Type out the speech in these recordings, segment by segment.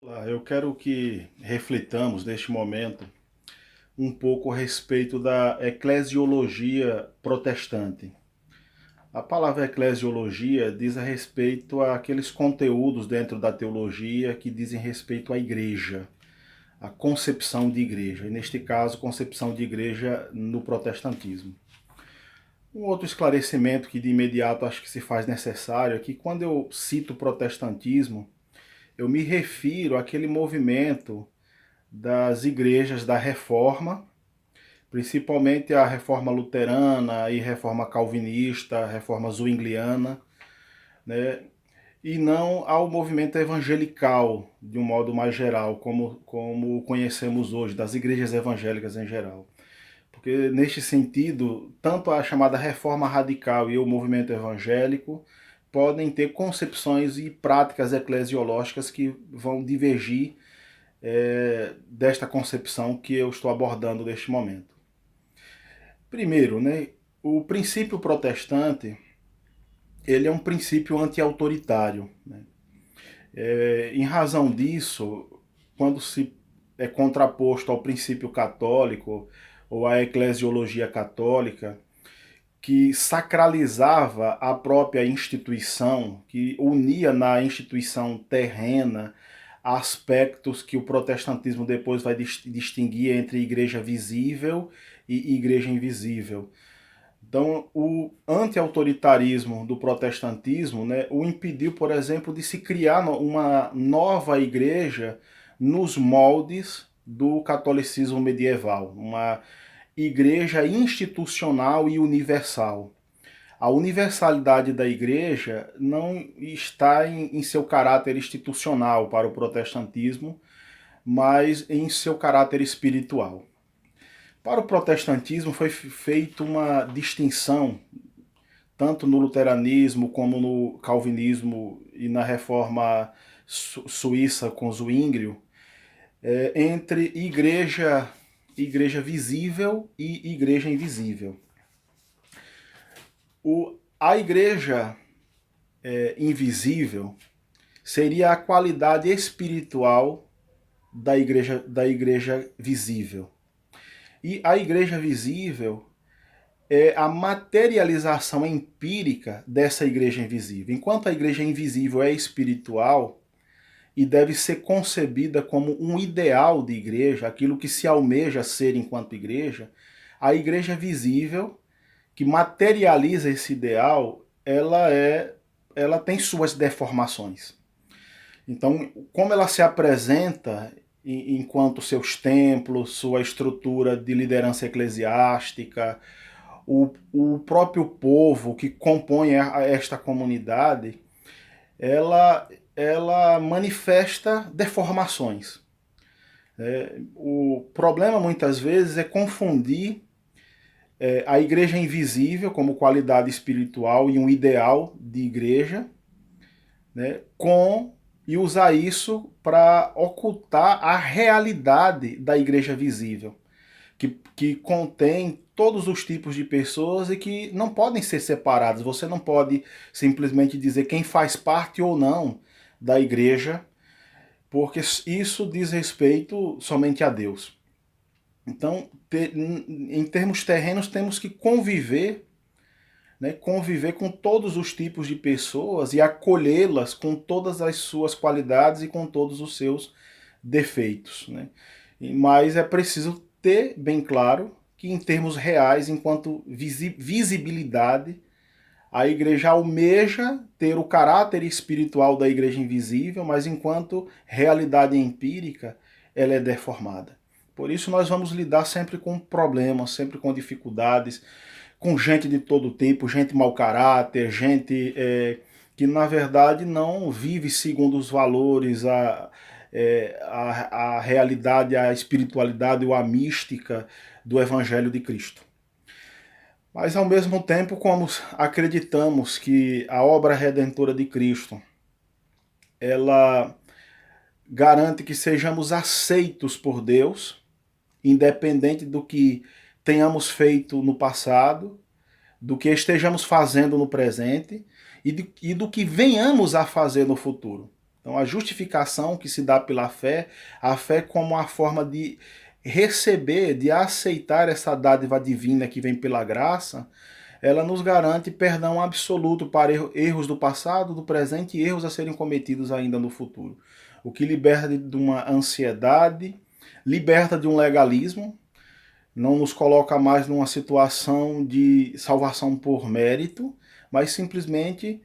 Eu quero que reflitamos neste momento um pouco a respeito da eclesiologia protestante. A palavra eclesiologia diz a respeito àqueles conteúdos dentro da teologia que dizem respeito à igreja, à concepção de igreja, e neste caso, concepção de igreja no protestantismo. Um outro esclarecimento que de imediato acho que se faz necessário é que quando eu cito protestantismo, eu me refiro àquele movimento das igrejas da Reforma, principalmente a Reforma Luterana e Reforma Calvinista, a Reforma Zwingliana, né? E não ao movimento evangelical, de um modo mais geral, como conhecemos hoje, das igrejas evangélicas em geral. Porque, neste sentido, tanto a chamada Reforma Radical e o movimento evangélico podem ter concepções e práticas eclesiológicas que vão divergir desta concepção que eu estou abordando neste momento. Primeiro, né, o princípio protestante ele é um princípio anti-autoritário. Né? Em razão disso, quando se é contraposto ao princípio católico ou à eclesiologia católica, que sacralizava a própria instituição, que unia na instituição terrena aspectos que o protestantismo depois vai distinguir entre igreja visível e igreja invisível. Então, o anti-autoritarismo do protestantismo, né, o impediu, por exemplo, de se criar uma nova igreja nos moldes do catolicismo medieval, uma igreja institucional e universal. A universalidade da igreja não está em seu caráter institucional para o protestantismo, mas em seu caráter espiritual. Para o protestantismo foi feita uma distinção, tanto no luteranismo como no calvinismo e na reforma suíça com Zwinglio, entre igreja visível e igreja invisível. A igreja invisível seria a qualidade espiritual da igreja visível. E a igreja visível é a materialização empírica dessa igreja invisível. Enquanto a igreja invisível é espiritual e deve ser concebida como um ideal de igreja, aquilo que se almeja ser enquanto igreja, a igreja visível, que materializa esse ideal, ela tem suas deformações. Então, como ela se apresenta enquanto seus templos, sua estrutura de liderança eclesiástica, o próprio povo que compõe esta comunidade, ela manifesta deformações. O problema muitas vezes é confundir a igreja invisível como qualidade espiritual e um ideal de igreja, né, e usar isso para ocultar a realidade da igreja visível, que contém todos os tipos de pessoas e que não podem ser separados. Você não pode simplesmente dizer quem faz parte ou não da igreja, porque isso diz respeito somente a Deus. Então, em termos terrenos, temos que conviver, né, conviver com todos os tipos de pessoas e acolhê-las com todas as suas qualidades e com todos os seus defeitos. Né? Mas é preciso ter bem claro que, em termos reais, enquanto visibilidade, a igreja almeja ter o caráter espiritual da igreja invisível, mas enquanto realidade empírica, ela é deformada. Por isso nós vamos lidar sempre com problemas, sempre com dificuldades, com gente de todo tipo, gente mau caráter, gente que na verdade não vive segundo os valores, a realidade, a espiritualidade ou a mística do Evangelho de Cristo. Mas ao mesmo tempo, como acreditamos que a obra redentora de Cristo, ela garante que sejamos aceitos por Deus, independente do que tenhamos feito no passado, do que estejamos fazendo no presente e do que venhamos a fazer no futuro. Então a justificação que se dá pela fé, a fé como uma forma de receber, de aceitar essa dádiva divina que vem pela graça, ela nos garante perdão absoluto para erros do passado, do presente e erros a serem cometidos ainda no futuro. O que liberta de uma ansiedade, liberta de um legalismo, não nos coloca mais numa situação de salvação por mérito, mas simplesmente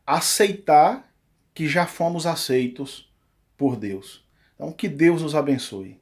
aceitar que já fomos aceitos por Deus. Então, que Deus nos abençoe.